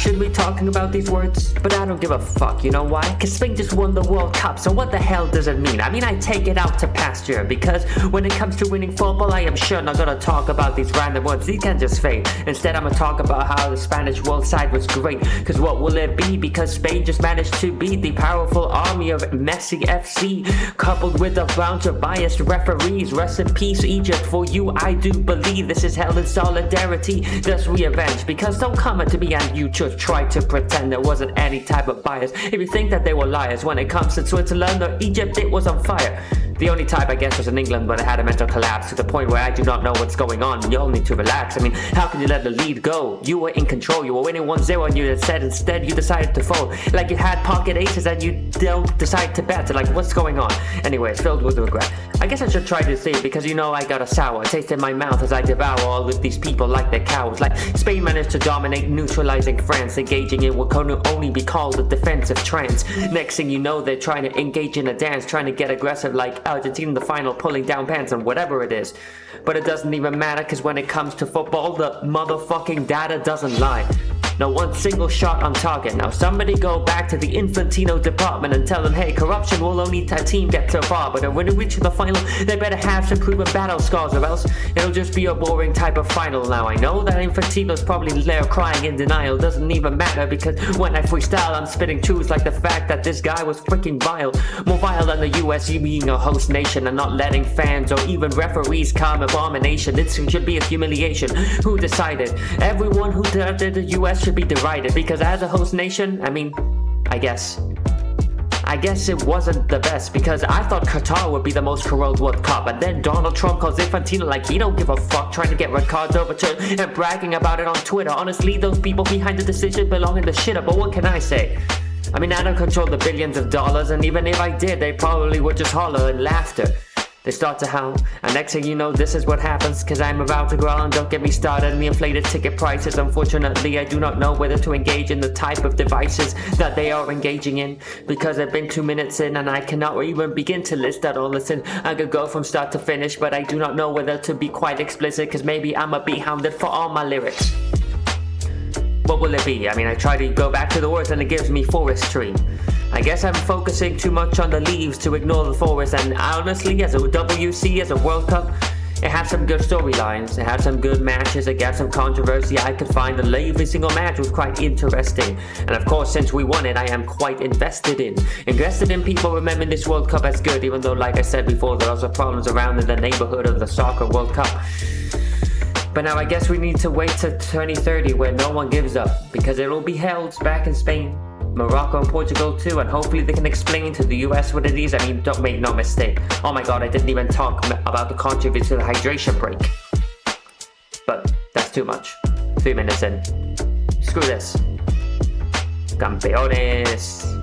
should be talking about these words, but I don't give a fuck, you know why? Cause Spain just won the World Cup, so what the hell does it mean? I mean, I take it out to pasture, because when it comes to winning football, I am sure not gonna talk about these random words, these can just fade. Instead, I'm gonna talk about how the Spanish world side was great, cause what will it be? Because Spain just managed to beat the powerful army of Messi FC, coupled with a bunch of biased referees. Rest in peace, Egypt, for you I do believe. This is held in solidarity, thus revenge, because don't come to me and you just try to pretend there wasn't any type of bias. If you think that they were liars when it comes to Switzerland or Egypt, it was on fire. The only type I guess was in England, but it had a mental collapse to the point where I do not know what's going on. You all need to relax. I mean, how can you let the lead go? You were in control, you were winning 1-0 and you instead you decided to fold. Like you had pocket aces and you don't decide to bet. Like, what's going on? Anyways, filled with regret. I guess I should try to see, because you know I got a sour taste in my mouth as I devour all of these people like they're cowards. Like Spain managed to dominate, neutralizing France, engaging in what can only be called a defensive trance. Next thing you know, they're trying to engage in a dance, trying to get aggressive like Argentina in the final, pulling down pants and whatever it is. But it doesn't even matter, because when it comes to football, the motherfucking data doesn't lie. Not one single shot on target. Now somebody go back to the Infantino department and tell them, hey, corruption will only a team get so far, but when they reach the final, they better have some proven battle scars, or else it'll just be a boring type of final. Now I know that Infantino's probably there crying in denial, doesn't even matter, because when I freestyle I'm spitting truths like the fact that this guy was freaking vile. More vile than the US, you being a host nation and not letting fans or even referees calm abomination. This should be a humiliation. Who decided? Everyone who did the US should be derided, because as a host nation, I mean, I guess it wasn't the best, because I thought Qatar would be the most corrupt World Cup, and then Donald Trump calls Infantino like he don't give a fuck, trying to get red cards overturned and bragging about it on Twitter. Honestly, those people behind the decision belong in the shitter, but what can I say? I mean, I don't control the billions of dollars, and even if I did, they probably would just holler in laughter. They start to howl, and next thing you know, this is what happens, cause I'm about to growl, and don't get me started on the inflated ticket prices. Unfortunately, I do not know whether to engage in the type of devices that they are engaging in, because I've been 2 minutes in and I cannot even begin to list that or listen. I could go from start to finish, but I do not know whether to be quite explicit, cause maybe I'ma be hounded for all my lyrics. What will it be? I mean, I try to go back to the words and it gives me forestry. I guess I'm focusing too much on the leaves to ignore the forest, and honestly, as a WC, as a World Cup, it had some good storylines, it had some good matches, it got some controversy. I could find that every single match was quite interesting, and of course, since we won it, I am quite invested in people remembering this World Cup as good, even though, like I said before, there are also problems around in the neighborhood of the soccer World Cup. But now I guess we need to wait till 2030 where no one gives up, because it will be held back in Spain, Morocco and Portugal too, and hopefully they can explain to the US what it is. I mean, don't make no mistake. Oh my god, I didn't even talk about the controversy of the hydration break. But that's too much. 3 minutes in. Screw this. Campeones.